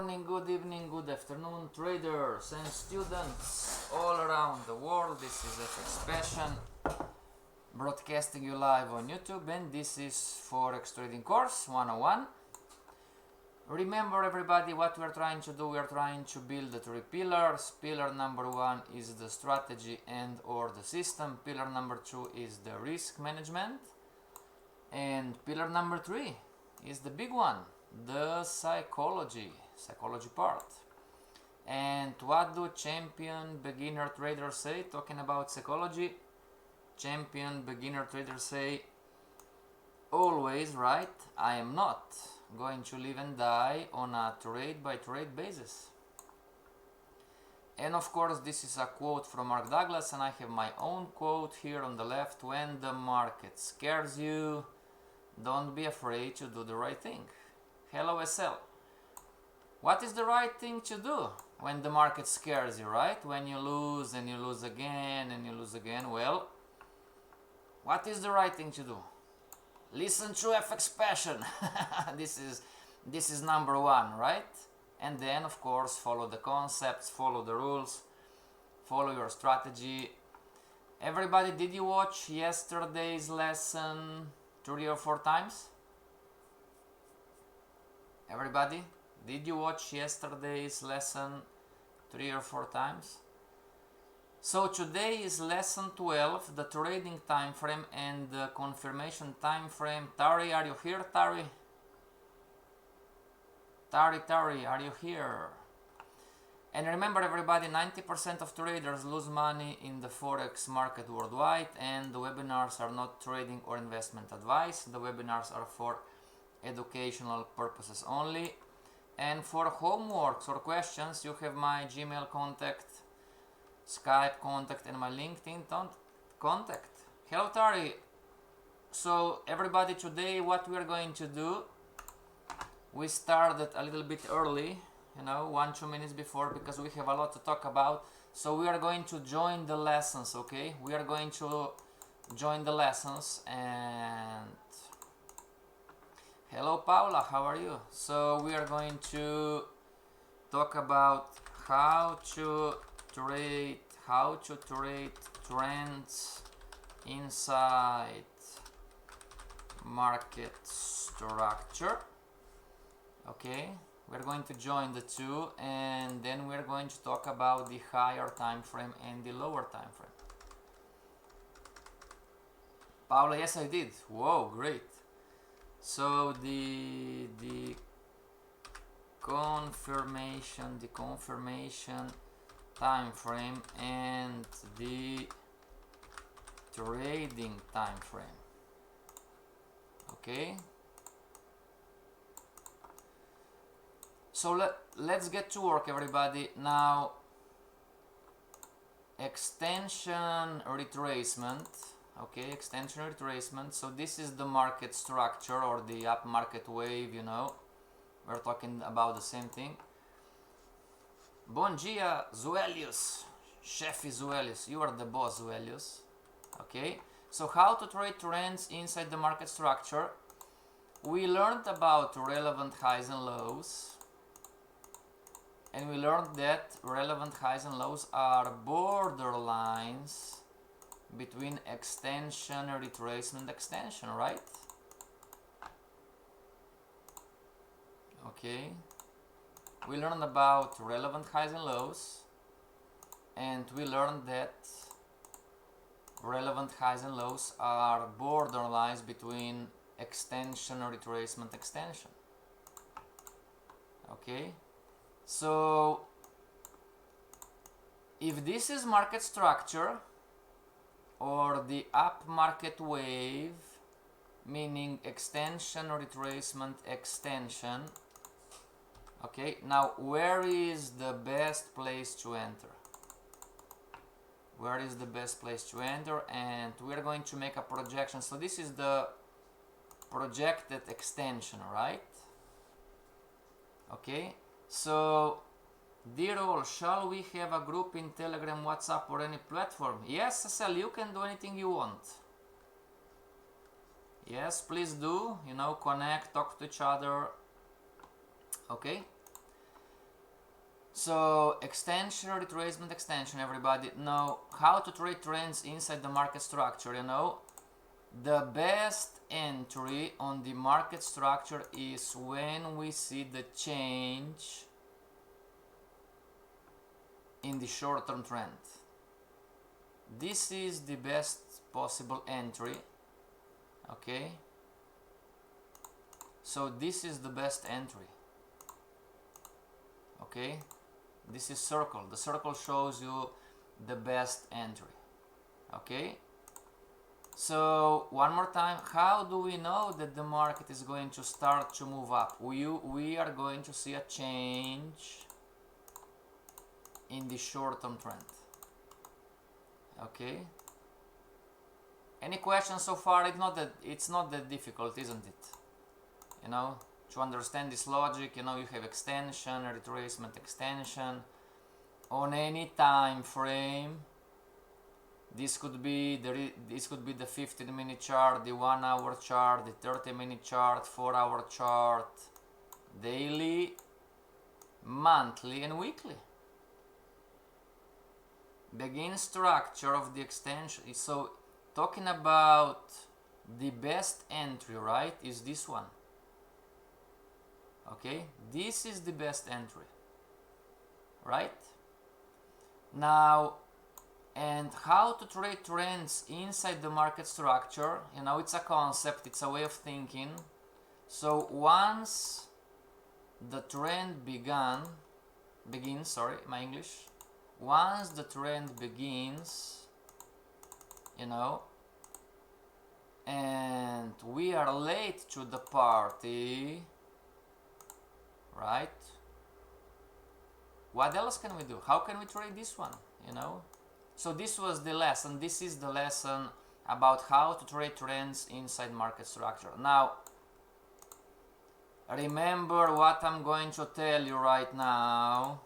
morning, good evening, good afternoon, traders and students all around the world. This is FXPassion, broadcasting you live on YouTube, and this is Forex Trading Course 101. Remember everybody what we are trying to do. We are trying to build the three pillars. Pillar number one is the strategy and or the system. Pillar number two is the risk management. And pillar number three is the big one, the psychology part. And what do champion beginner traders say talking about psychology? Champion beginner traders say always, right? I am not going to live and die on a trade by trade basis. And of course this is a quote from Mark Douglas, and I have my own quote here on the left. When the market scares you, don't be afraid to do the right thing. Hello SL. What is the right thing to do when the market scares you, right? When you lose and you lose again and you lose again. Well, what is the right thing to do? Listen to FXPassion. This is number one, right? And then of course follow the concepts, follow the rules, follow your strategy. Everybody, did you watch yesterday's lesson 3 or 4 times? Everybody, did you watch yesterday's lesson 3 or 4 times? So today is lesson 12, the trading time frame and the confirmation time frame. Tari, are you here, Tari? Tari, are you here? And remember everybody, 90% of traders lose money in the Forex market worldwide, and the webinars are not trading or investment advice. The webinars are for educational purposes only. And for homeworks or questions, you have my Gmail contact, Skype contact, and my LinkedIn contact. Hello Tari. So everybody, today what we are going to do, we started a little bit early, 1-2 minutes before, because we have a lot to talk about. So we are going to join the lessons, okay? We are going to join the lessons. And hello Paula, how are you? So we are going to talk about how to trade trends inside market structure. Okay, we're going to join the two, and then we're going to talk about the higher time frame and the lower time frame. Paula, yes I did. Whoa, great. So the confirmation time frame and the trading time frame. Okay. So let's get to work everybody. Now, extension retracement. Okay, extension retracement. So this is the market structure or the up market wave, We're talking about the same thing. Bom dia, Zuelius. Chefe Zuelius. You are the boss, Zuelius. Okay. So how to trade trends inside the market structure. We learned about relevant highs and lows. And we learned that relevant highs and lows are borderlines between extension and retracement extension, right? Okay. We learned about relevant highs and lows, and we learned that relevant highs and lows are borderlines between extension and retracement extension. Okay. So if this is market structure or the up market wave, meaning extension or retracement extension, okay, now where is the best place to enter? Where is the best place to enter? And we're going to make a projection. So this is the projected extension, right? Okay. So, dear all, shall we have a group in Telegram, WhatsApp, or any platform? Yes, SL, you can do anything you want. Yes, please do, connect, talk to each other. Okay. So extension, retracement, extension, everybody. Now, how to trade trends inside the market structure, you know? The best entry on the market structure is when we see the change in the short-term trend. This is the best possible entry, okay? So this is the best entry, okay? This is circle. The circle shows you the best entry, okay? So one more time, how do we know that the market is going to start to move up? We are going to see a change in the short-term trend, okay? Any questions so far? It's not that difficult, isn't it? You know, to understand this logic, you know, you have extension, retracement, extension on any time frame. This could be the 15-minute chart, the 1-hour chart, the 30-minute chart, 4-hour chart, daily, monthly, and weekly. Begin structure of the extension. So talking about the best entry, right, is this one. Okay, this is the best entry, right? Now, and how to trade trends inside the market structure, you know, it's a concept, it's a way of thinking. So once the trend begins, sorry, my English, once the trend begins, you know, and we are late to the party, right? What else can we do? How can we trade this one, you know? So this was the lesson. This is the lesson about how to trade trends inside market structure. Now, remember what I'm going to tell you right now,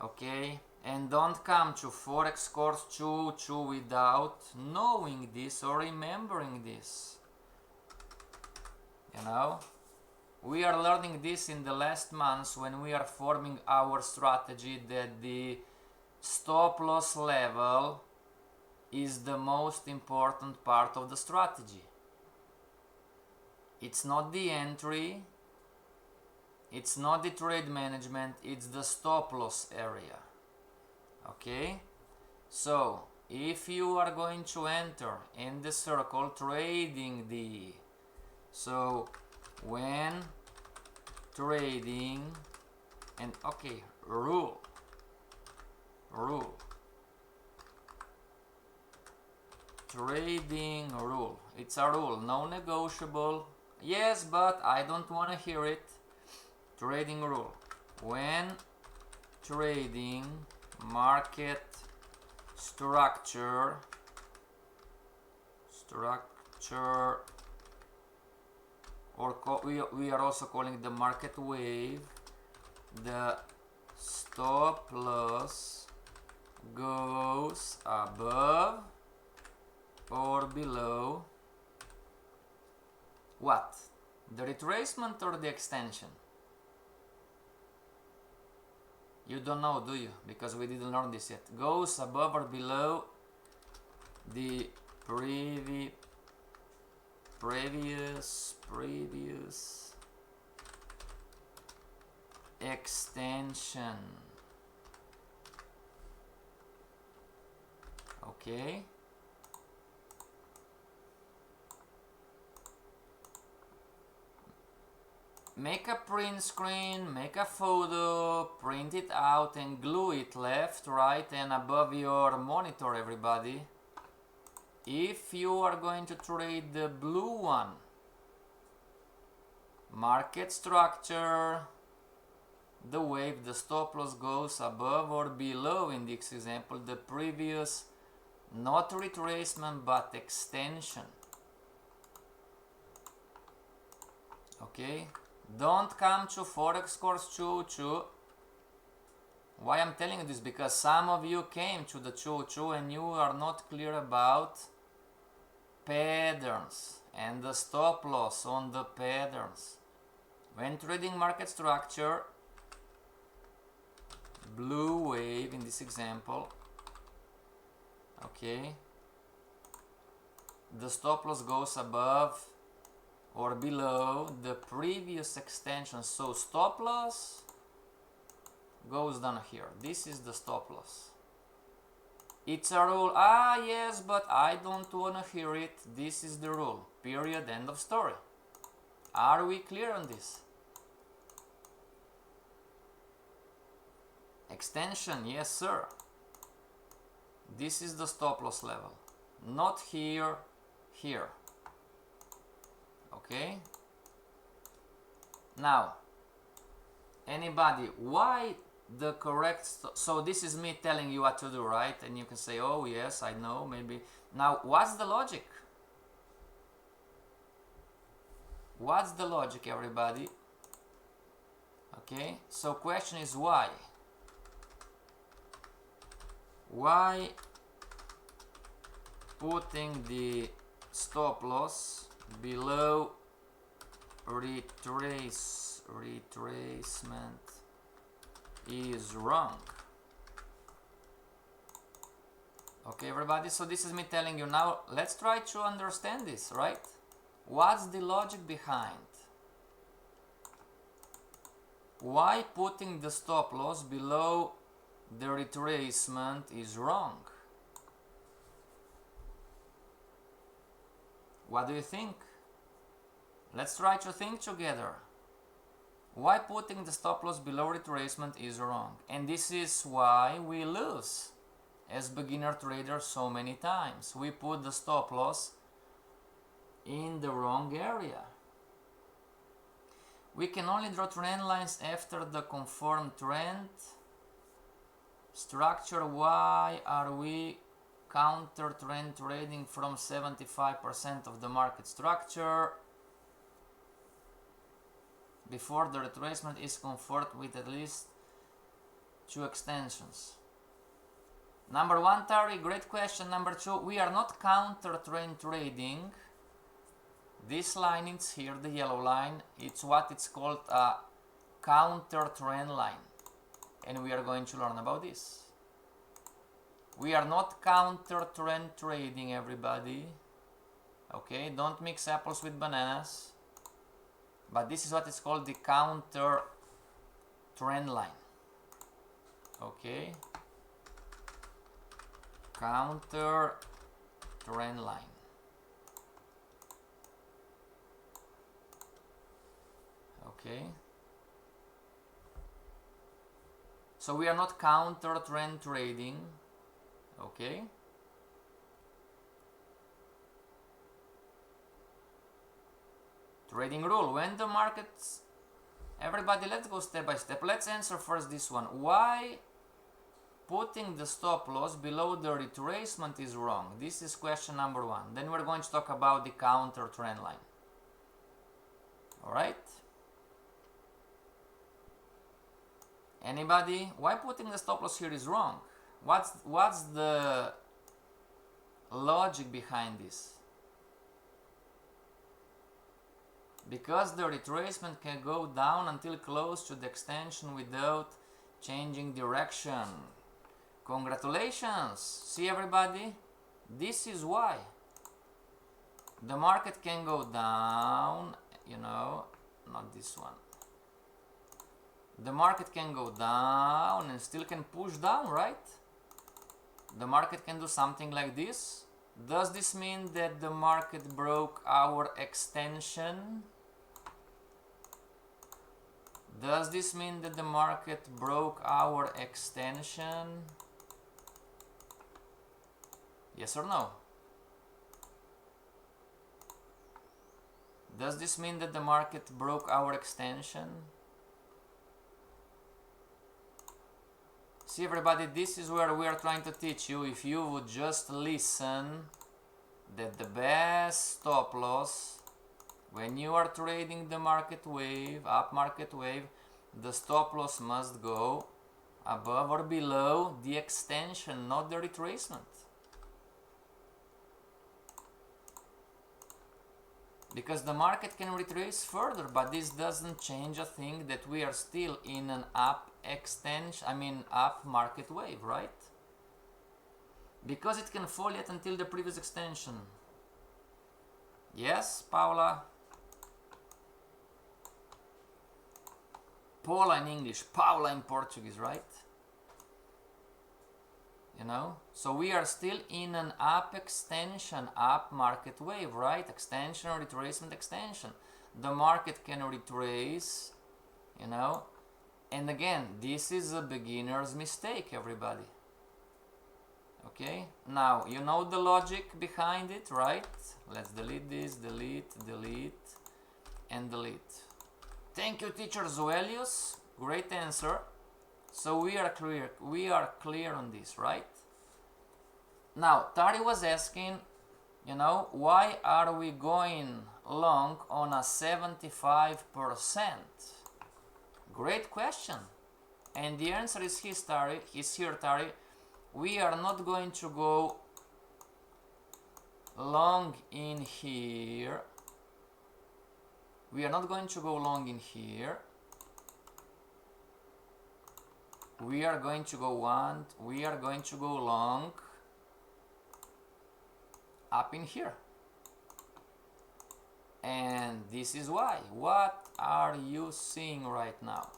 okay? And don't come to Forex course 2 without knowing this or remembering this, you know? We are learning this in the last months when we are forming our strategy, that the stop loss level is the most important part of the strategy. It's not the entry, it's not the trade management, it's the stop loss area. Okay? So, if you are going to enter in the circle trading the, so when trading, and okay, rule, trading rule, it's a rule, no negotiable. Yes, but I don't want to hear it. Trading rule, when trading market structure, or we are also calling the market wave, the stop loss goes above or below what? The retracement or the extension? You don't know, do you? Because we didn't learn this yet. Goes above or below the previous extension. Okay. Make a print screen, make a photo, print it out and glue it left, right and above your monitor, everybody. If you are going to trade the blue one, market structure, the wave, the stop loss goes above or below, in this example, the previous, not retracement but extension. Okay? Don't come to Forex course 2. Why I'm telling you this? Because some of you came to the 2 and you are not clear about patterns and the stop loss on the patterns. When trading market structure, blue wave in this example, okay, the stop loss goes above or below the previous extension, so stop loss goes down here. This is the stop loss. It's a rule. Ah, yes, but I don't want to hear it. This is the rule. Period. End of story. Are we clear on this? Extension, yes, sir. This is the stop loss level. Not here, here. Okay? Now, anybody, why the correct, so this is me telling you what to do, right? And you can say, oh yes, I know, maybe. Now, what's the logic? What's the logic, everybody? Okay, so question is why? Why putting the stop loss below retracement is wrong? Okay, everybody, so this is me telling you now. Let's try to understand this, right? What's the logic behind? Why putting the stop loss below the retracement is wrong? What do you think? Let's try to think together. Why putting the stop loss below retracement is wrong? And this is why we lose as beginner traders so many times. We put the stop loss in the wrong area. We can only draw trend lines after the confirmed trend structure. Why are we counter trend trading from 75% of the market structure before the retracement is confirmed with at least 2 extensions? Number one, Tari, great question. Number two, we are not counter trend trading. This line is here, the yellow line. It's what it's called a counter trend line, and we are going to learn about this. We are not counter trend trading, everybody. Okay, don't mix apples with bananas. But this is what is called the counter trend line. Okay, counter trend line. Okay, so we are not counter trend trading. Okay, trading rule. When the markets, everybody, let's go step by step. Let's answer first this one. Why putting the stop loss below the retracement is wrong? This is question number one. Then we're going to talk about the counter trend line. All right, anybody, why putting the stop loss here is wrong? What's the logic behind this? Because the retracement can go down until close to the extension without changing direction. Congratulations! See, everybody? This is why. The market can go down, you know, not this one. The market can go down and still can push down, right? The market can do something like this. Does this mean that the market broke our extension? Does this mean that the market broke our extension? Yes or no? Does this mean that the market broke our extension? See, everybody, this is where we are trying to teach you, if you would just listen, that the best stop loss when you are trading the market wave, up market wave, the stop loss must go above or below the extension, not the retracement. because the market can retrace further, but this doesn't change a thing that we are still in an up extension, up market wave, right? Because it can fall yet until the previous extension. Yes, Paula? Paula in English, Paula in Portuguese, right? You know, so we are still in an up extension, up market wave, right? Extension, retracement, extension. The market can retrace, you know, and again, this is a beginner's mistake, everybody. Okay, now you know the logic behind it, right? Let's delete this, delete, and delete. Thank you, teacher Zoelius. Great answer. So we are clear on this, right? Now, Tari was asking, you know, why are we going long on a 75%? Great question. And the answer is here, Tari. We are not going to go long in here. We are not going to go long in here. We are going to go long up in here. And this is why. What are you seeing right now?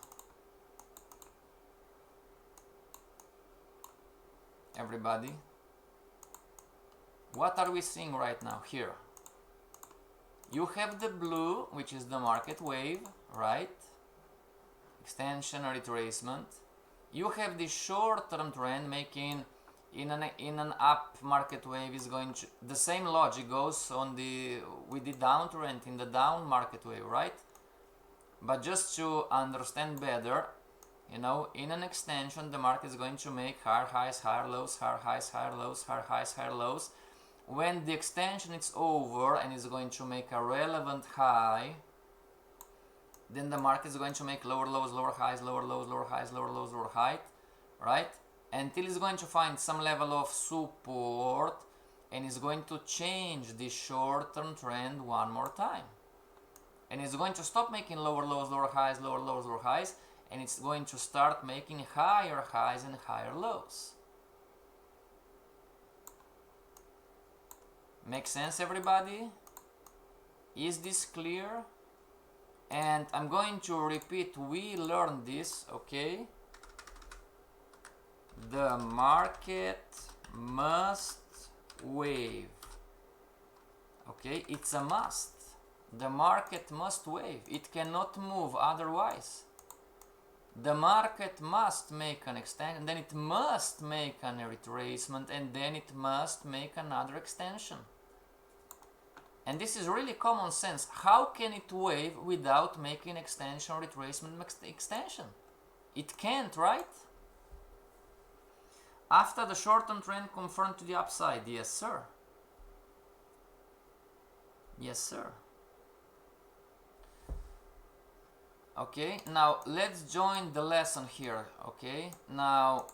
Everybody, what are we seeing right now here? You have the blue, which is the market wave, right? Extension or retracement. You have the short-term trend making in an up market wave is going to, the same logic goes on with the downtrend in the down market wave, right? But just to understand better, you know, in an extension, the market is going to make higher highs, higher lows, higher highs, higher lows, higher highs, higher lows. When the extension is over and is going to make a relevant high, then the market is going to make lower lows, lower highs, lower lows, lower highs, lower lows, lower height, right? Until it's going to find some level of support and is going to change the short-term trend one more time. And it's going to stop making lower lows, lower highs, lower lows, lower highs, and it's going to start making higher highs and higher lows. Make sense, everybody? Is this clear? And I'm going to repeat, we learned this, okay? The market must wave. Okay, it's a must. The market must wave. It cannot move otherwise. The market must make an extension, then it must make a retracement, and then it must make another extension. And this is really common sense. How can it wave without making extension, retracement, extension? It can't, right? After the short-term trend confirmed to the upside, yes sir. Yes sir. Okay, now let's join the lesson here. Okay, now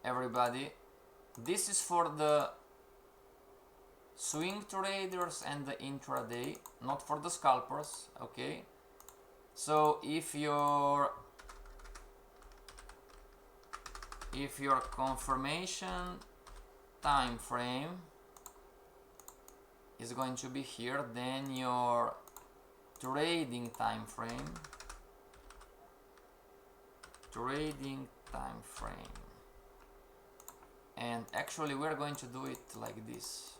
everybody, this is for the swing traders and the intraday, not for the scalpers. Okay, so if your confirmation time frame is going to be here, then your trading time frame and actually we're going to do it like this.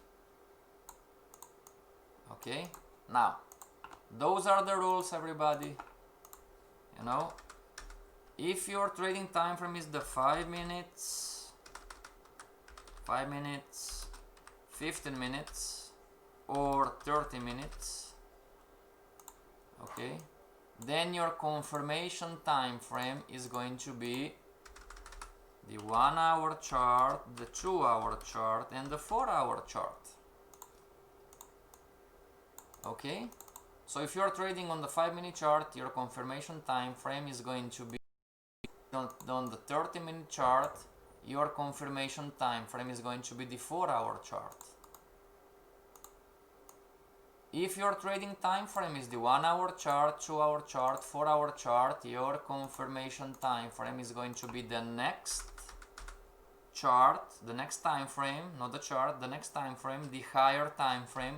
Okay, now those are the rules, everybody. You know, if your trading time frame is the 5 minutes, 15 minutes, or 30 minutes, okay, then your confirmation time frame is going to be the 1 hour chart, the 2 hour chart, and the 4 hour chart. Okay, so if you're trading on the 5-minute chart, your confirmation time frame is going to be on the 30-minute chart. Your confirmation time frame is going to be the 4 hour chart. if your trading time frame is the 1 hour chart, 2 hour chart, 4 hour chart, your confirmation time frame is going to be the next chart, the next time frame, not the chart, the next time frame, the higher time frame,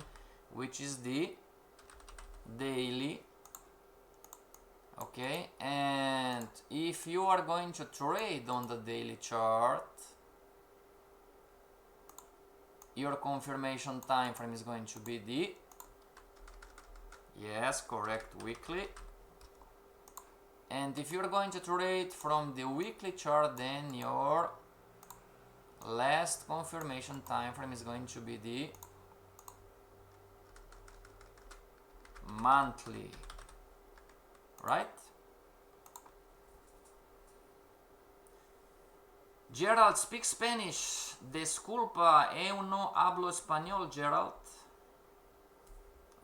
which is the daily. Okay, and if you are going to trade on the daily chart, your confirmation time frame is going to be the, yes, correct, weekly. And if you're going to trade from the weekly chart, then your last confirmation time frame is going to be the monthly, right? Gerald speaks Spanish. Disculpa, eu no hablo español, Gerald.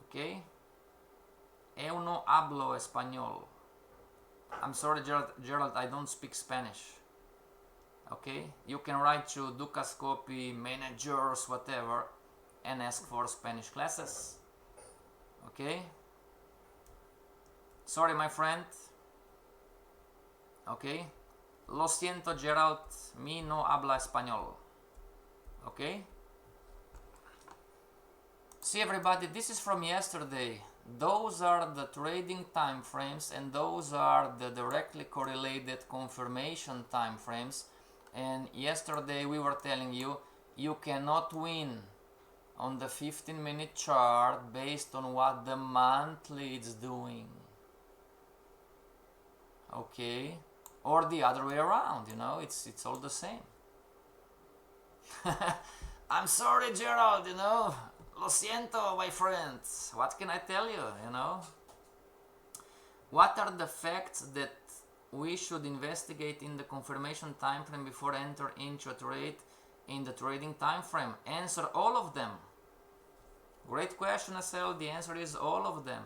Okay? Eu no hablo español. I'm sorry, Gerald, I don't speak Spanish. Okay? You can write to Dukascopy, managers, whatever, and ask for Spanish classes. Okay? Sorry, my friend. Okay? Lo siento, Gerald, mi no habla español. Okay? See, everybody, this is from yesterday. Those are the trading time frames, and those are the directly correlated confirmation time frames. And yesterday we were telling you, you cannot win on the 15-minute chart based on what the monthly is doing. Okay? Or the other way around, you know, it's all the same. I'm sorry, Gerald, you know, lo siento, my friend. What can I tell you, you know? What are the facts that we should investigate in the confirmation time frame before enter into a trade in the trading time frame? Answer all of them. Great question, SL. The answer is all of them.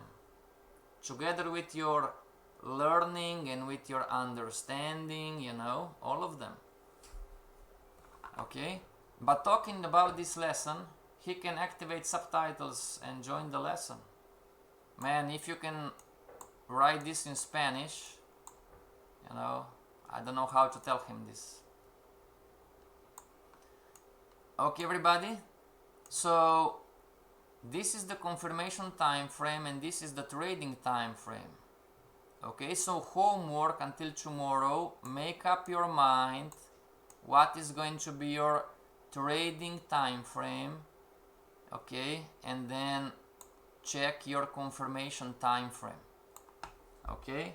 Together with your learning and with your understanding, you know, all of them. Okay? But talking about this lesson, he can activate subtitles and join the lesson. Man, if you can write this in Spanish, you know, I don't know how to tell him this. Okay, everybody? So, this is the confirmation time frame and this is the trading time frame. Okay, so homework until tomorrow, make up your mind what is going to be your trading time frame, okay, and then check your confirmation time frame. Okay,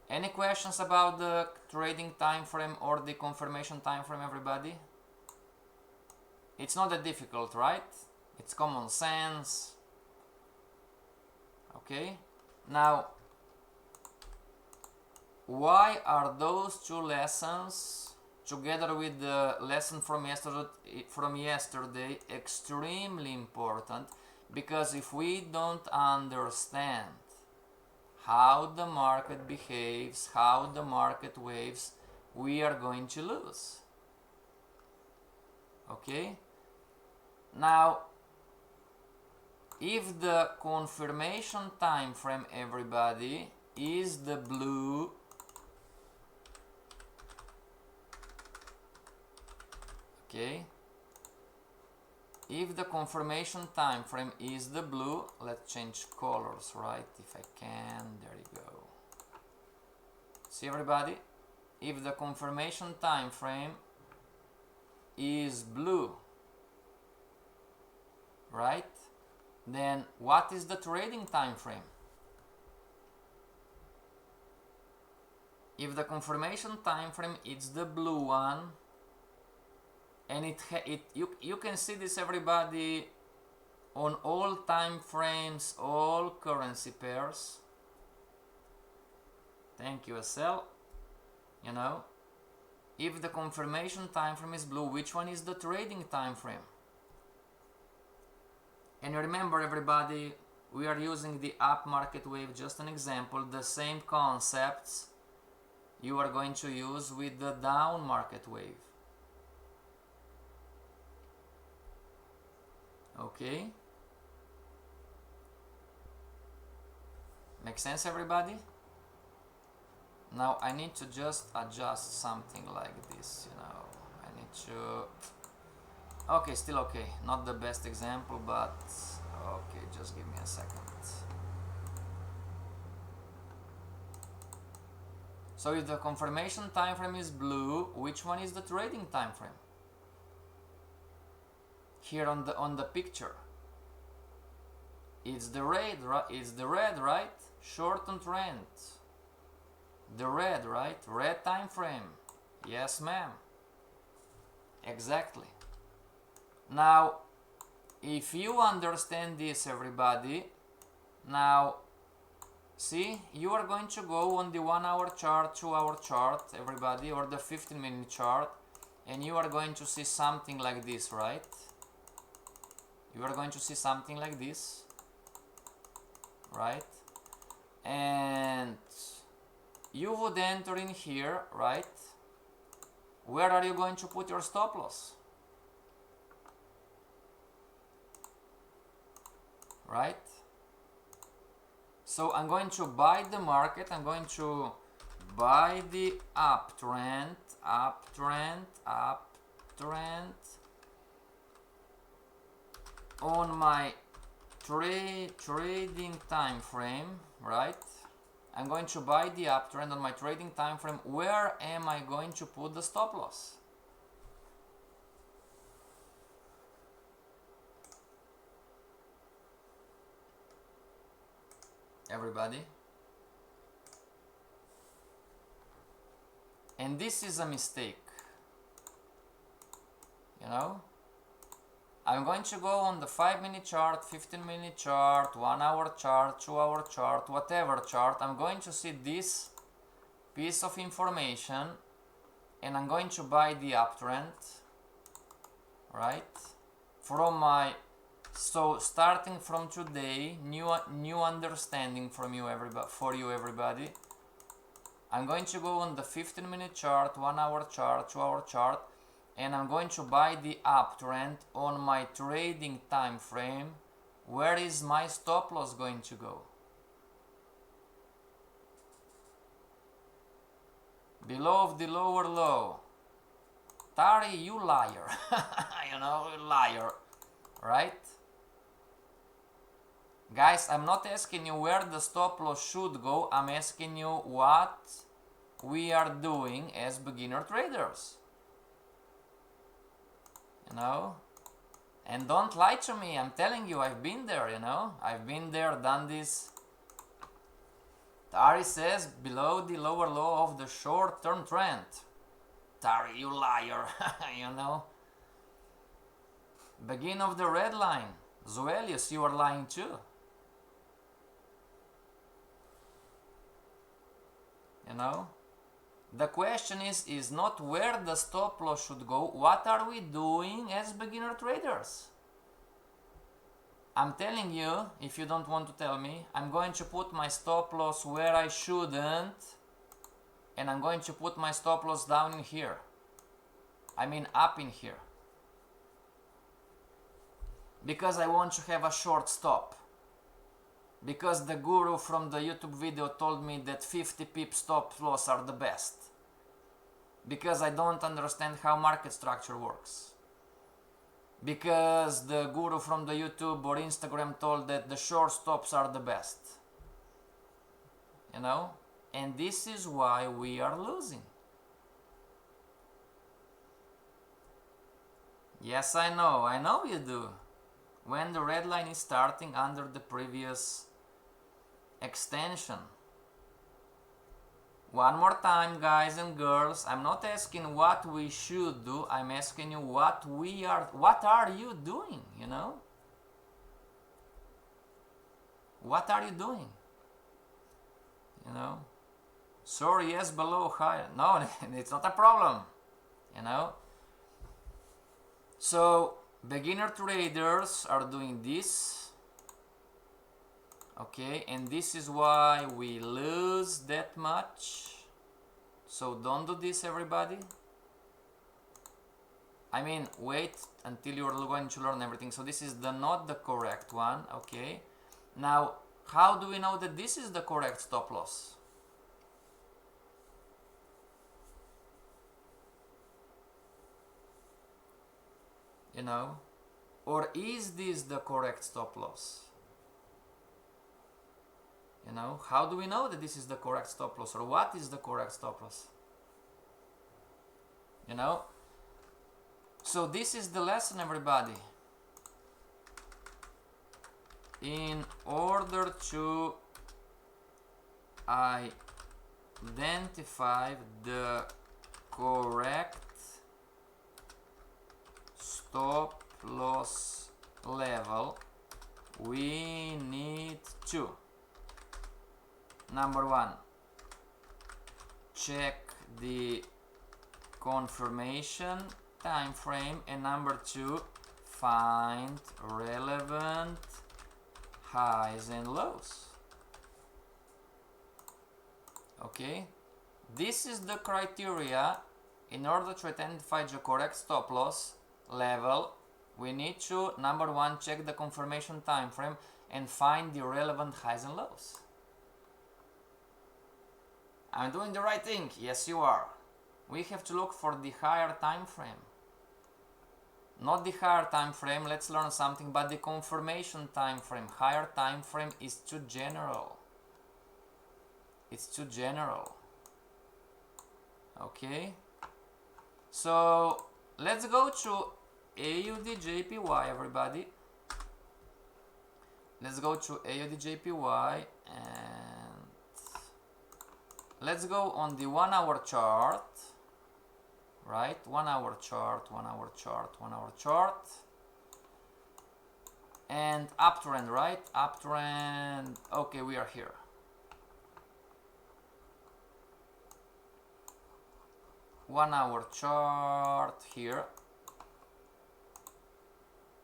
any questions about the trading time frame or the confirmation time frame, everybody? It's not that difficult, right? It's common sense. Okay, now why are those two lessons together with the lesson from yesterday extremely important? Because if we don't understand how the market behaves, how the market waves, we are going to lose. Okay? Now, if the confirmation time frame, everybody, is the blue, okay, if the confirmation time frame is the blue, let's change colors, right, if I can, there you go. See, everybody, if the confirmation time frame is blue, right, then what is the trading time frame? If the confirmation time frame is the blue one, and you can see this, everybody, on all time frames, all currency pairs. Thank you, SL. You know, if the confirmation time frame is blue, which one is the trading time frame? And remember, everybody, we are using the up market wave, just an example. The same concepts you are going to use with the down market wave. Okay, Make sense, everybody? Now I need to just adjust something like this, you know. I need to... Okay, still okay. Not the best example, but okay, just give me a second. So if the confirmation time frame is blue, which one is the trading time frame? Here on the picture. It's the red, right? It's the red, right? Short-term trend. The red, right? Red time frame. Yes, ma'am. Exactly. Now, if you understand this, everybody, now, see, you are going to go on the 1 hour chart, 2 hour chart, everybody, or the 15-minute chart, and you are going to see something like this, right? You are going to see something like this, right? And you would enter in here, right? Where are you going to put your stop loss? Right? So I'm going to buy the market, I'm going to buy the uptrend, on my trading time frame, right? I'm going to buy the uptrend on my trading time frame. Where am I going to put the stop loss? Everybody? And this is a mistake, you know? I'm going to go on the 5-minute chart, 15-minute chart, 1 hour chart, 2 hour chart, whatever chart. I'm going to see this piece of information and I'm going to buy the uptrend, right? From my, so starting from today, new understanding from you, everybody. I'm going to go on the 15-minute chart, 1 hour chart, 2 hour chart, and I'm going to buy the uptrend on my trading time frame. Where is my stop loss going to go? Below of the lower low. Tari, you liar. You know, liar, right? Guys, I'm not asking you where the stop loss should go. I'm asking you what we are doing as beginner traders. You know, and don't lie to me. I'm telling you, I've been there, you know, I've been there, done this. Tari says below the lower low of the short-term trend. Tari, you liar. You know, begin of the red line. Zoelius, you are lying too. You know, the question is not where the stop loss should go. What are we doing as beginner traders? I'm telling you, if you don't want to tell me, I'm going to put my stop loss where I shouldn't, and I'm going to put my stop loss down in here. I mean up in here. Because I want to have a short stop. Because the guru from the YouTube video told me that 50 pip stop loss are the best. Because I don't understand how market structure works. Because the guru from the YouTube or Instagram told that the short stops are the best. You know? And this is why we are losing. Yes, I know you do. When the red line is starting under the previous extension. One more time, guys and girls, I'm not asking what we should do, I'm asking you what are you doing, you know? What are you doing? You know? Sorry, yes, below, higher. No, it's not a problem, you know? So, beginner traders are doing this. Okay, and this is why we lose that much. So don't do this, everybody. I mean, wait until you're going to learn everything. So this is not the correct one. Okay, now How do we know that this is the correct stop loss? You know, or is this the correct stop loss? You know, how do we know that this is the correct stop loss, or what is the correct stop loss? You know, so this is the lesson, everybody. In order to identify the correct stop loss level, we need to, number one, check the confirmation time frame, and number two, find relevant highs and lows. Okay, this is the criteria. In order to identify the correct stop loss level, we need to, number one, check the confirmation time frame and find the relevant highs and lows. I'm doing the right thing. Yes, you are. We have to look for the higher time frame, not the higher time frame. Let's learn something about the confirmation time frame. Higher time frame is too general. It's too general. Okay, so let's go to AUD/JPY, everybody. Let's go to AUD/JPY and let's go on the 1 hour chart, right? 1 hour chart, 1 hour chart, 1 hour chart, and uptrend, right? Uptrend. Okay, we are here. One hour chart here.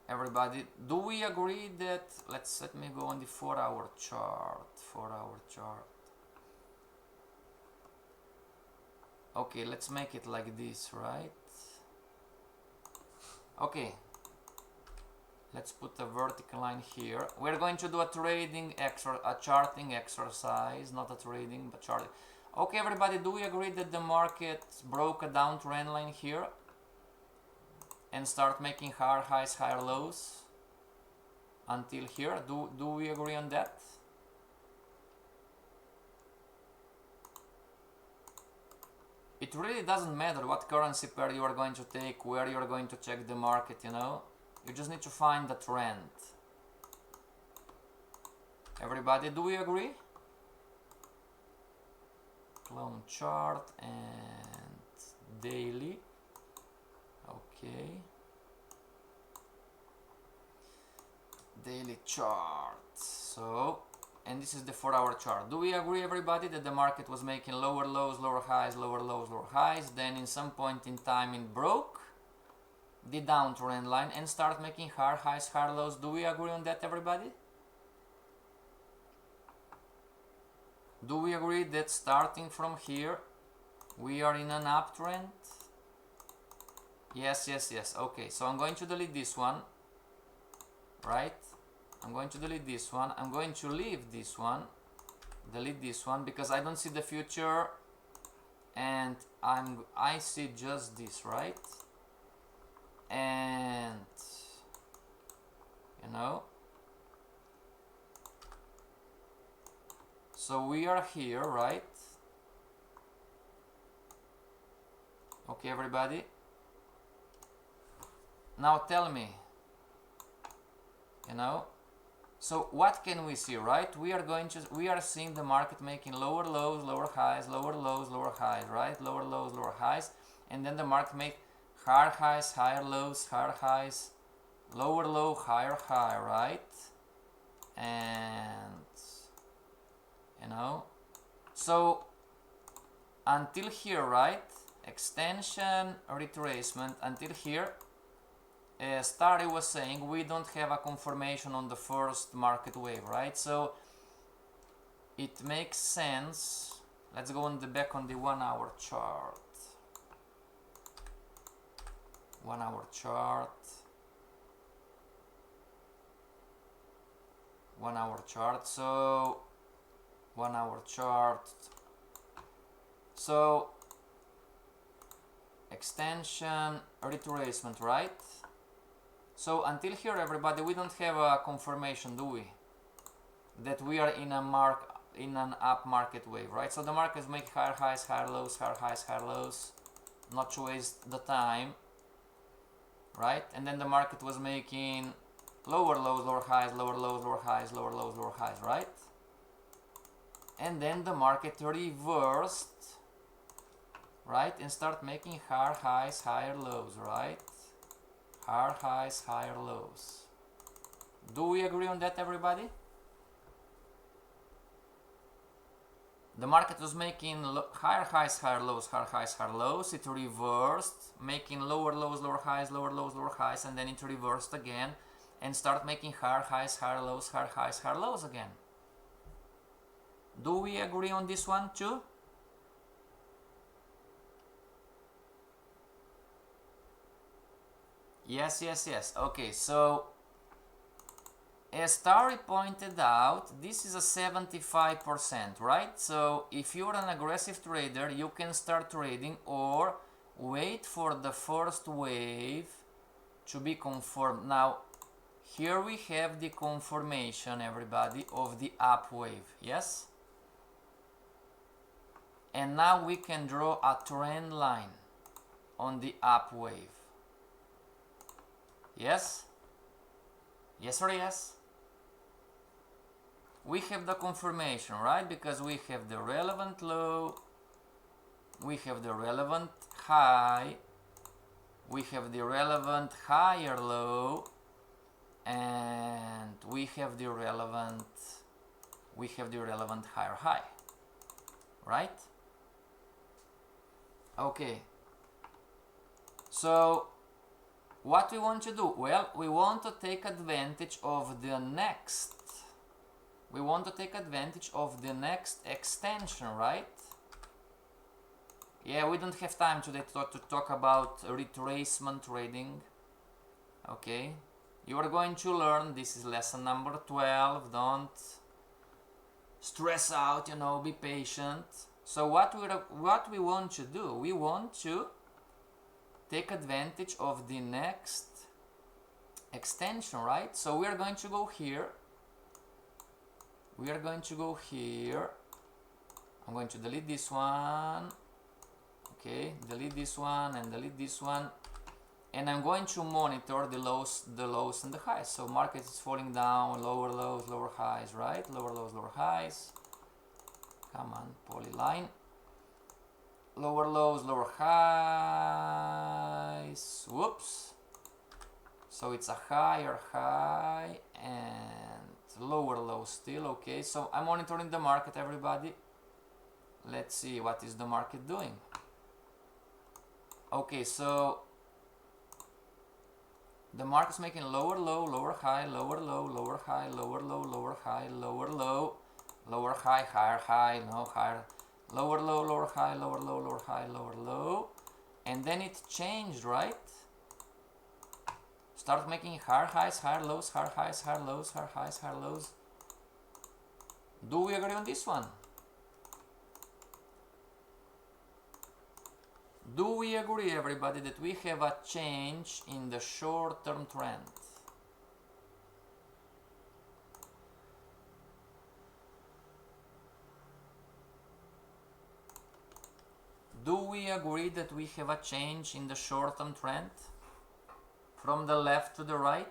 Everybody, do we agree that, let me go on the 4 hour chart, 4 hour chart. Okay, let's make it like this, right? Okay, let's put a vertical line here. We're going to do a charting exercise, not a trading, but charting. Okay, everybody, do we agree that the market broke a downtrend line here and start making higher highs, higher lows until here? Do we agree on that? It really doesn't matter what currency pair you are going to take, where you are going to check the market, you know? You just need to find the trend. Everybody, do we agree? Clone chart and daily. Okay. Daily chart. So, and this is the 4 hour chart. Do we agree, everybody, that the market was making lower lows, lower highs, lower lows, lower highs? Then in some point in time it broke the downtrend line and start making higher highs, higher lows. Do we agree on that, everybody? Do we agree that starting from here we are in an uptrend? Yes, yes, yes. Okay, so I'm going to delete this one, right? I'm going to delete this one. I'm going to leave this one, delete this one, because I don't see the future and I see just this, right? And you know, so we are here, right? Okay, everybody, now tell me, you know, so what can we see, right? We are seeing the market making lower lows, lower highs, lower lows, lower highs, right? Lower lows, lower highs, and then the market make higher highs, higher lows, higher highs, lower low, higher high, right? And you know, so until here, right? Extension, retracement, until here. Starry was saying we don't have a confirmation on the first market wave, right? So it makes sense. Let's go back on the 1 hour chart. 1 hour chart. 1 hour chart. So 1 hour chart. So extension, retracement, right? So until here, everybody, we don't have a confirmation, do we? That we are in an up market wave, right? So the markets make higher highs, higher lows, higher highs, higher lows, not to waste the time, right? And then the market was making lower lows, lower highs, lower lows, lower highs, lower lows, lower highs, right? And then the market reversed, right? And start making higher highs, higher lows, right? Higher highs, higher lows. Do we agree on that, everybody? The market was making higher highs, higher lows, higher highs, higher lows. It reversed, making lower lows, lower highs, lower lows, lower highs, and then it reversed again and start making higher highs, higher lows, higher highs, higher lows again. Do we agree on this one too? Yes, yes, yes. Okay, so as Tari pointed out, this is a 75%, right? So if you're an aggressive trader, you can start trading or wait for the first wave to be confirmed. Now, here we have the confirmation, everybody, of the up wave, yes? And now we can draw a trend line on the up wave. Yes? Yes or yes? We have the confirmation, right? Because we have the relevant low, we have the relevant high, we have the relevant higher low, and we have the relevant higher high, right? Okay. So what we want to do? Well, we want to take advantage of the next. We want to take advantage of the next extension, right? Yeah, we don't have time today to talk about retracement trading. Okay, you are going to learn. This is lesson number 12. Don't stress out, you know, be patient. So what we want to do? We want to take advantage of the next extension, right? So we are going to go here. We are going to go here. I'm going to delete this one. Okay, delete this one and delete this one. And I'm going to monitor the lows and the highs. So market is falling down, lower lows, lower highs, right? Lower lows, lower highs. Come on, polyline. Lower lows, lower highs. Whoops. So it's a higher high and lower low still. Okay, so I'm monitoring the market, everybody. Let's see what is the market doing. Okay, so the market's making lower low, lower high, lower low, lower high, lower low, lower high, lower low, lower high, higher high, no higher, lower low, lower high, lower low, lower high, lower low, and then it changed, right? Start making higher highs, higher lows, higher highs, higher lows, higher highs, higher lows. Do we agree on this one? Do we agree, everybody, that we have a change in the short-term trend? Do we agree that we have a change in the short-term trend? From the left to the right?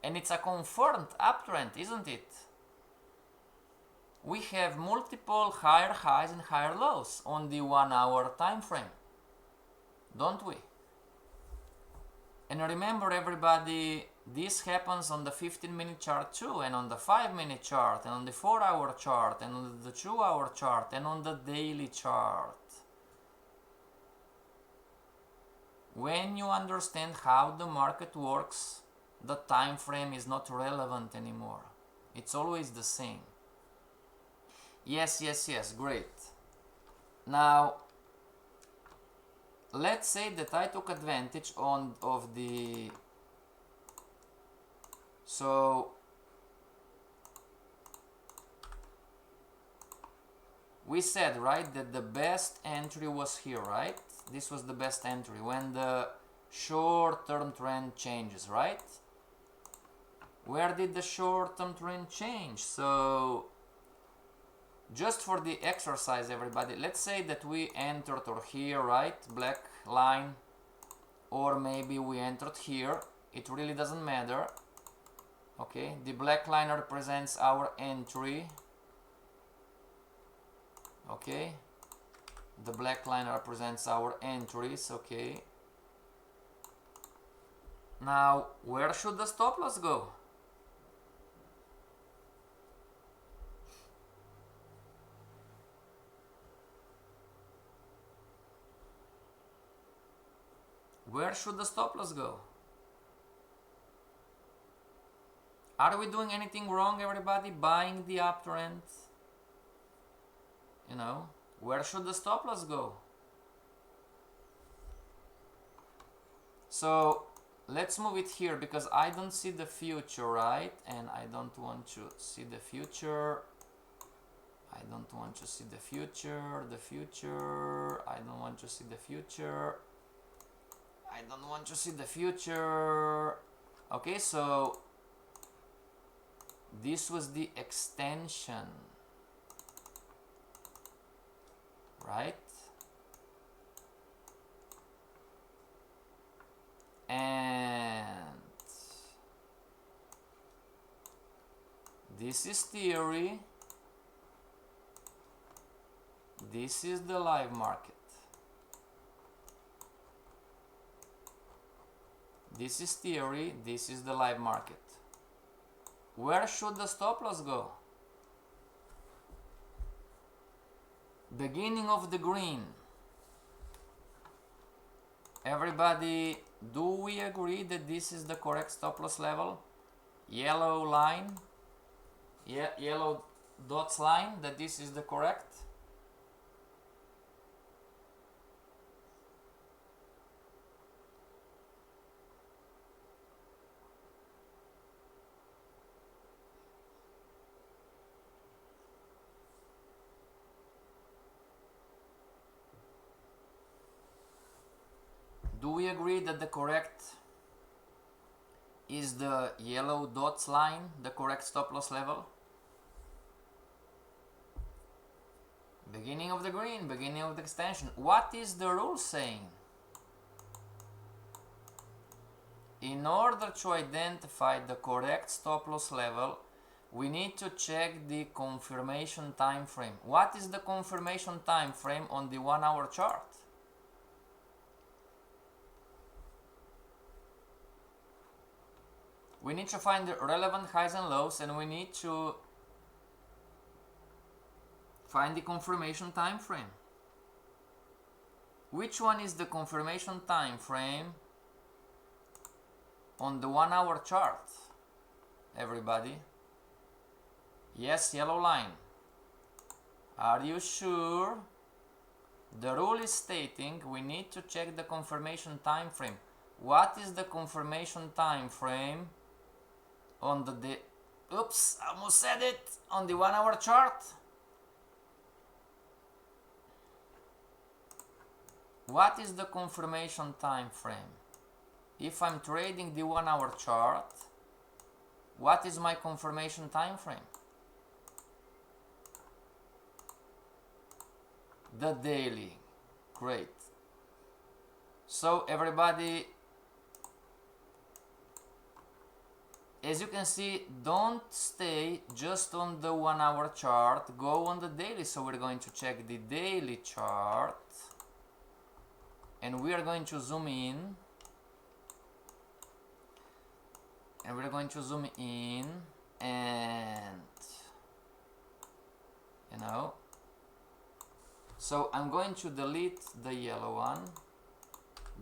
And it's a confirmed uptrend, isn't it? We have multiple higher highs and higher lows on the 1 hour time frame, don't we? And remember, everybody, this happens on the 15-minute chart too, and on the 5-minute chart, and on the 4-hour chart, and on the 2-hour chart, and on the daily chart. When you understand how the market works, the time frame is not relevant anymore. It's always the same. Yes, yes, yes, great. Now, let's say that I took advantage of the... So, We said, right, that the best entry was here, right? This was the best entry when the short-term trend changes, right? Where did the short-term trend change? So just for the exercise, everybody, let's say that we entered or here, right, black line, or maybe we entered here. It really doesn't matter. Okay, the black line represents our entry. Okay, the black line represents our entries. Okay, now where should the stop loss go? Where should the stop loss go? Are we doing anything wrong, everybody? Buying the uptrend? You know, where should the stop loss go? So let's move it here because I don't see the future, right? And I don't want to see the future. I don't want to see the future, I don't want to see the future. I don't want to see the future. Okay, so this was the extension, right? And this is theory. This is the live market. This is theory, this is the live market. Where should the stop loss go? Beginning of the green. Everybody, do we agree that this is the correct stop loss level? Yellow line, yellow dots line, that this is the correct? Do we agree that the correct is the yellow dots line, the correct stop loss level? Beginning of the green, beginning of the extension. What is the rule saying? In order to identify the correct stop loss level, we need to check the confirmation time frame. What is the confirmation time frame on the 1 hour chart? We need to find the relevant highs and lows, and we need to find the confirmation time frame. Which one is the confirmation time frame on the 1 hour chart? Everybody? Yes, yellow line. Are you sure? The rule is stating we need to check the confirmation time frame. What is the confirmation time frame on the oops, I almost said it, on the 1 hour chart? What is the confirmation time frame? If I'm trading the 1 hour chart, what is my confirmation time frame? The daily. Great. So everybody, as you can see, don't stay just on the 1 hour chart, go on the daily. So we're going to check the daily chart and we are going to zoom in, and we're going to zoom in, and you know, so I'm going to delete the yellow one,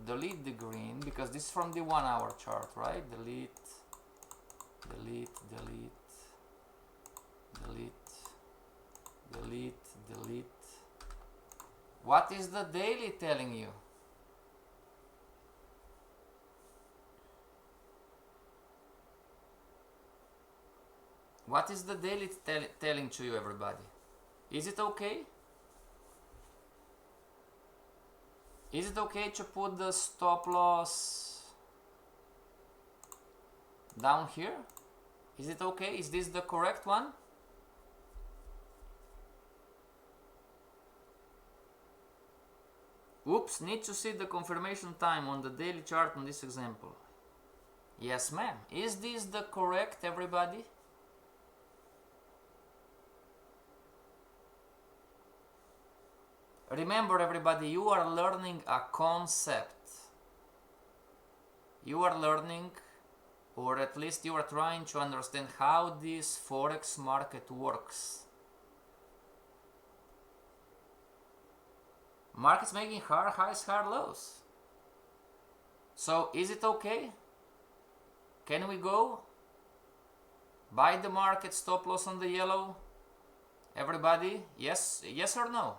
delete the green, because this is from the 1 hour chart, right? Delete, delete, delete, delete, delete, delete. What is the daily telling you? What is the daily telling to you, everybody? Is it okay? Is it okay to put the stop loss down here? Is it okay? Is this the correct one? Oops, need to see the confirmation time on the daily chart on this example. Yes, ma'am. Is this the correct, everybody? Remember, everybody, you are learning a concept. You are learning, or at least you are trying to understand how this Forex market works. Market's making hard highs, hard lows. So is it okay? Can we go? Buy the market, stop loss on the yellow? Everybody, yes, yes or no?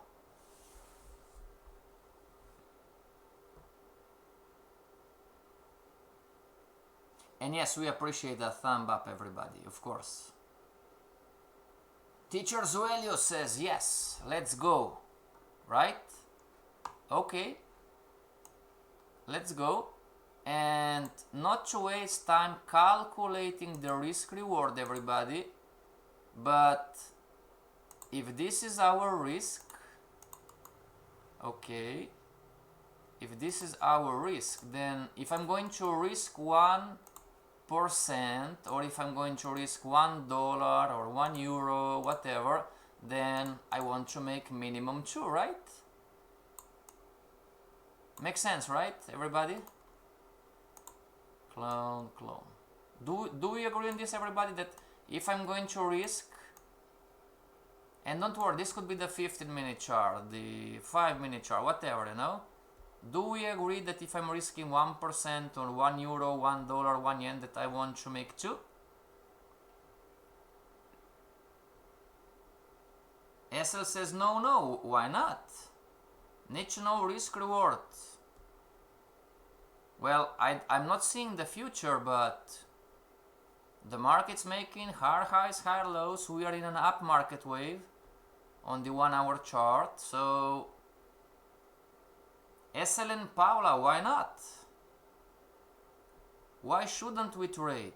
And yes, we appreciate a thumb up, everybody, of course. Teacher Zuelio says yes, let's go, right? Okay, let's go. And not to waste time calculating the risk reward, everybody, but if this is our risk, okay, if this is our risk, then if I'm going to risk 1%, or if I'm going to risk $1 or €1, whatever, then I want to make minimum 2, right? Makes sense, right, everybody? Clone. Do we agree on this, everybody, that if I'm going to risk, and don't worry, this could be the 15-minute chart, the 5-minute chart, whatever, you know? Do we agree that if I'm risking 1% on €1, $1, €1, that I want to make 2? SL says no, why not? Need to know risk reward. Well, I'm not seeing the future, but the market's making higher highs, higher lows. We are in an up market wave on the 1-hour chart. So, SL and Paula, why not? Why shouldn't we trade?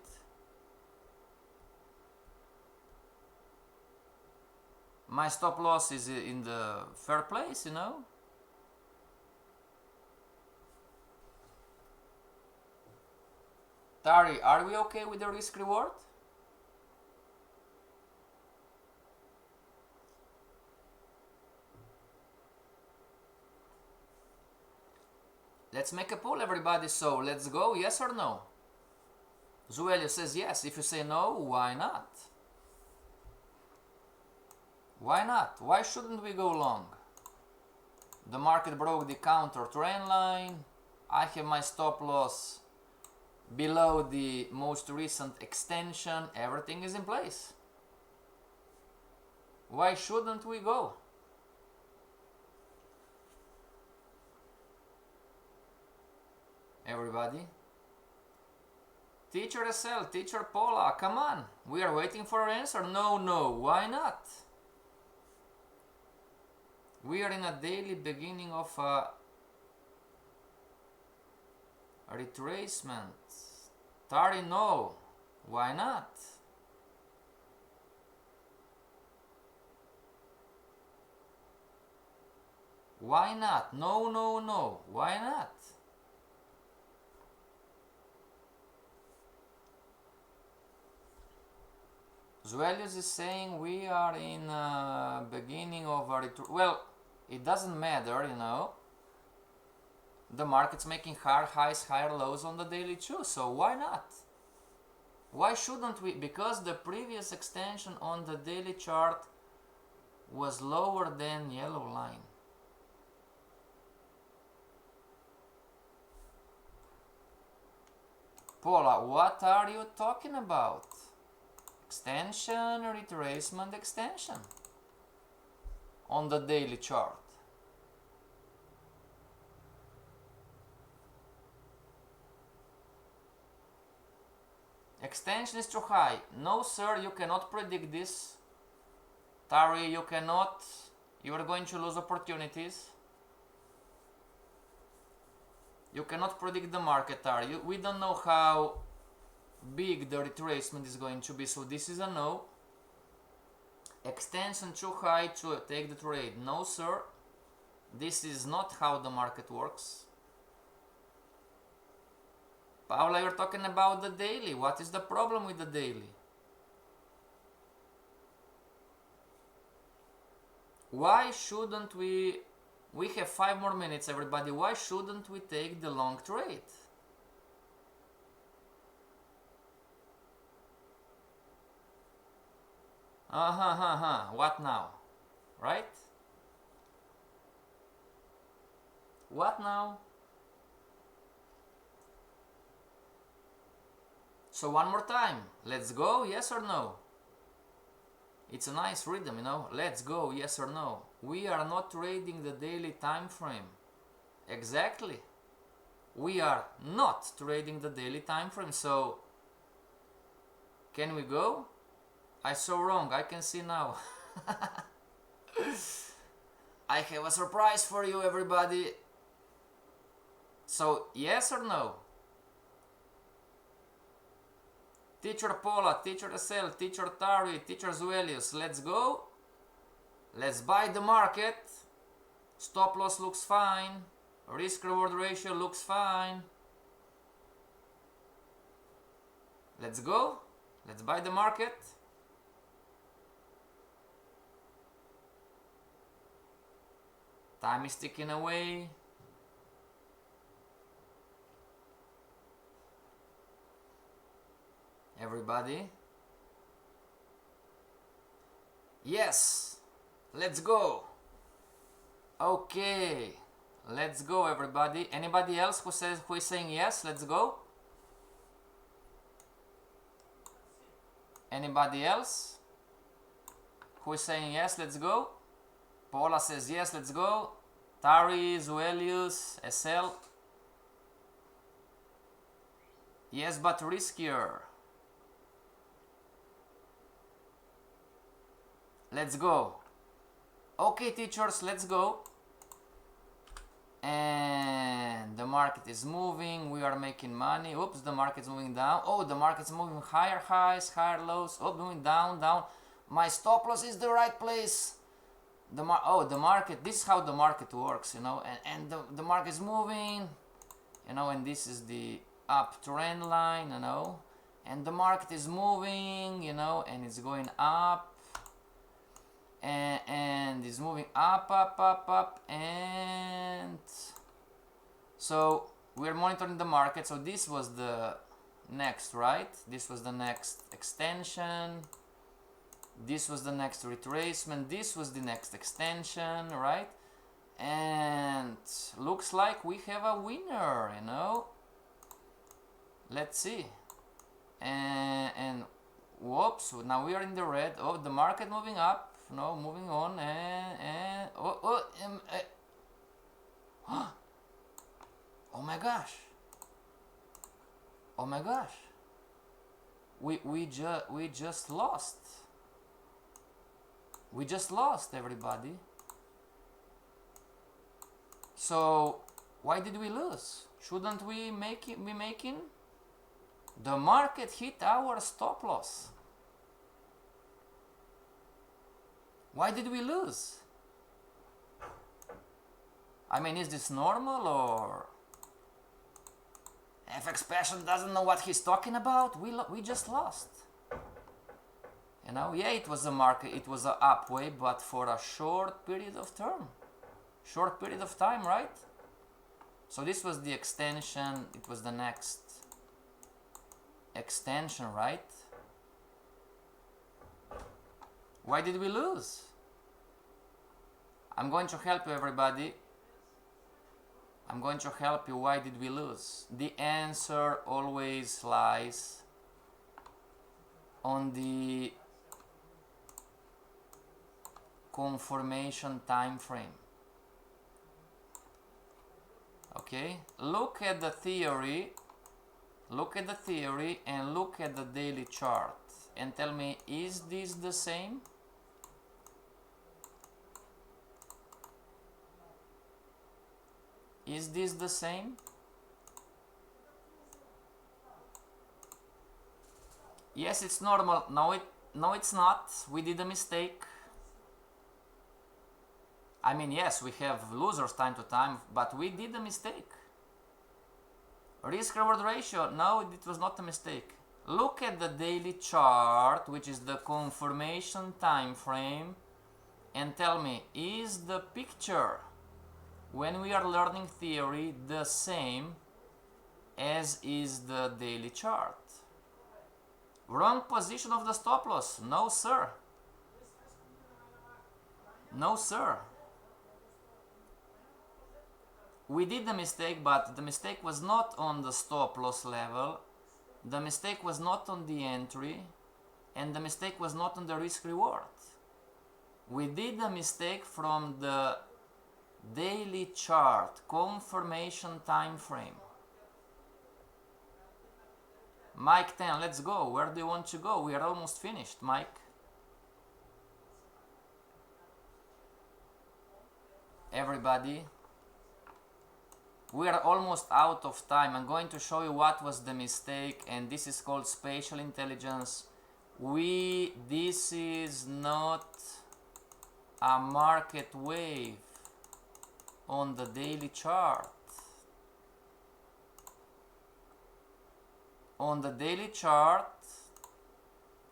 My stop loss is in the fair place, you know? Tari, are we okay with the risk reward? Let's make a poll, everybody. So let's go, yes or no? Zuelio says yes. If you say no, why not? Why not? Why shouldn't we go long? The market broke the counter trend line. I have my stop loss below the most recent extension. Everything is in place. Why shouldn't we go? Everybody? Teacher SL, Teacher Paula, come on. We are waiting for an answer. No, why not? We are in a daily beginning of a retracement. Tari, no. Why not? Why not? No. Why not? Zuelius is saying we are in a beginning of a well, it doesn't matter, you know. The market's making higher highs, higher lows on the daily too, so why not? Why shouldn't we? Because the previous extension on the daily chart was lower than yellow line. Paula, what are you talking about? Extension, retracement, extension on the daily chart. Extension is too high. No, sir, you cannot predict this. Tari, you cannot. You are going to lose opportunities. You cannot predict the market, are you? We don't know how big the retracement is going to be, so this is a no. Extension too high to take the trade. No, sir. This is not how the market works. Paula, you're talking about the daily. What is the problem with the daily? Why shouldn't we have 5 more minutes, everybody. Why shouldn't we take the long trade? What now? Right? What now? So one more time. Let's go, yes or no? It's a nice rhythm, you know. Let's go, yes or no. We are not trading the daily time frame. Exactly. We are not trading the daily time frame. So can we go? I saw wrong. I can see now. I have a surprise for you, everybody. So yes or no? Teacher Paula, Teacher SL, Teacher Tari, Teacher Zuelius, let's go. Let's buy the market. Stop loss looks fine. Risk reward ratio looks fine. Let's go. Let's buy the market. Time is ticking away. Everybody? Yes, let's go. Okay, let's go, everybody. Anybody else who is saying yes? Let's go. Anybody else who is saying yes? Let's go. Paula says yes. Let's go. Tari, Zuelius, SL. Yes, but riskier. Let's go. Okay, teachers, let's go. And the market is moving. We are making money. Oops, the market's moving down. Oh, the market's moving higher highs, higher lows. Oh, moving down, down. My stop loss is the right place. The market. This is how the market works, you know. And the market is moving, you know. And this is the uptrend line, you know. And the market is moving, you know, and it's going up. And is moving up, and so we're monitoring the market. So this was the next, right? This was the next extension. This was the next retracement. This was the next extension, right? And looks like we have a winner, you know. Let's see. And whoops, now we are in the red. Oh, the market moving up. No, moving on, and oh my gosh, oh my gosh, we just lost, everybody. So why did we lose? Shouldn't we be making? The market hit our stop loss. Why did we lose? I mean, is this normal, or FXPassion doesn't know what he's talking about? We just lost. You know, yeah, it was a market, it was an upway, but for a short period of time, right? So this was the extension. It was the next extension, right? Why did we lose? I'm going to help you, everybody. I'm going to help you. Why did we lose? The answer always lies on the confirmation time frame. Okay? Look at the theory. Look at the theory and look at the daily chart and tell me, is this the same? Is this the same? Yes, it's normal. No, it's not. We did a mistake. I mean, yes, we have losers time to time, but we did a mistake. Risk reward ratio, no, it was not a mistake. Look at the daily chart, which is the confirmation time frame, and tell me, is the picture when we are learning theory the same as is the daily chart? Wrong position of the stop loss. No, sir. No, sir. We did the mistake, but the mistake was not on the stop loss level. The mistake was not on the entry, and the mistake was not on the risk reward. We did a mistake from the daily chart confirmation time frame. Mike 10, let's go. Where do you want to go? We are almost finished, Mike. Everybody, we are almost out of time. I'm going to show you what was the mistake, and this is called spatial intelligence. This is not a market wave on the daily chart. On the daily chart,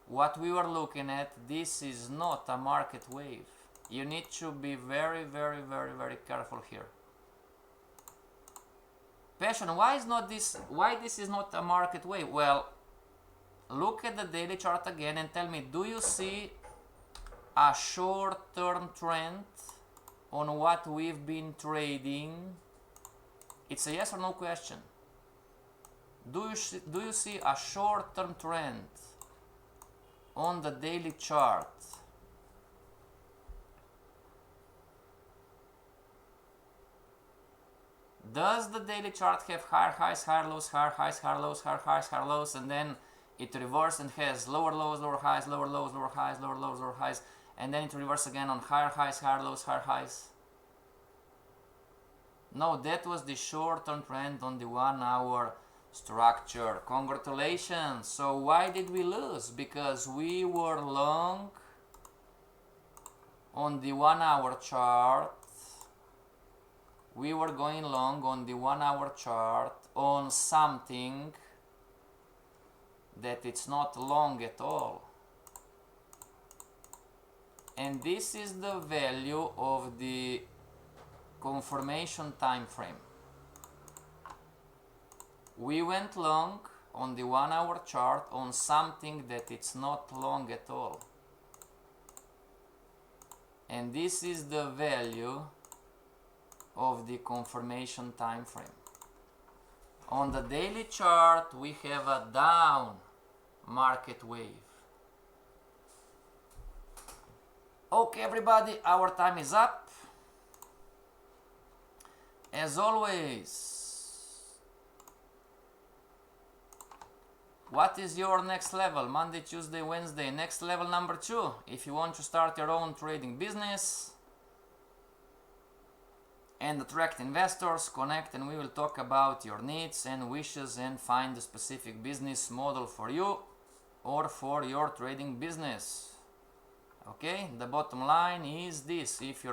what we were looking at, this is not a market wave. You need to be very, very, very, very careful here. Passion, why this is not a market wave? Well, look at the daily chart again and tell me, do you see a short-term trend on what we've been trading? It's a yes or no question. Do you see a short-term trend on the daily chart? Does the daily chart have higher highs, higher lows, higher highs, higher lows, higher highs, higher lows, and then it reverses and has lower lows, lower highs, lower lows, lower highs, lower lows, lower highs, and then it reverses again on higher highs, higher lows, higher highs? No, that was the short-term trend on the 1 hour structure. Congratulations. So why did we lose? Because we were long on the 1 hour chart. We were going long on the 1 hour chart on something that it's not long at all. And this is the value of the confirmation time frame. We went long on the 1 hour chart on something that it's not long at all. And this is the value of the confirmation time frame. On the daily chart, we have a down market wave. Okay, everybody, our time is up. As always, what is your next level? Monday, Tuesday, Wednesday. Next level number 2. If you want to start your own trading business and attract investors, connect and we will talk about your needs and wishes and find a specific business model for you or for your trading business. Okay, the bottom line is this: if you're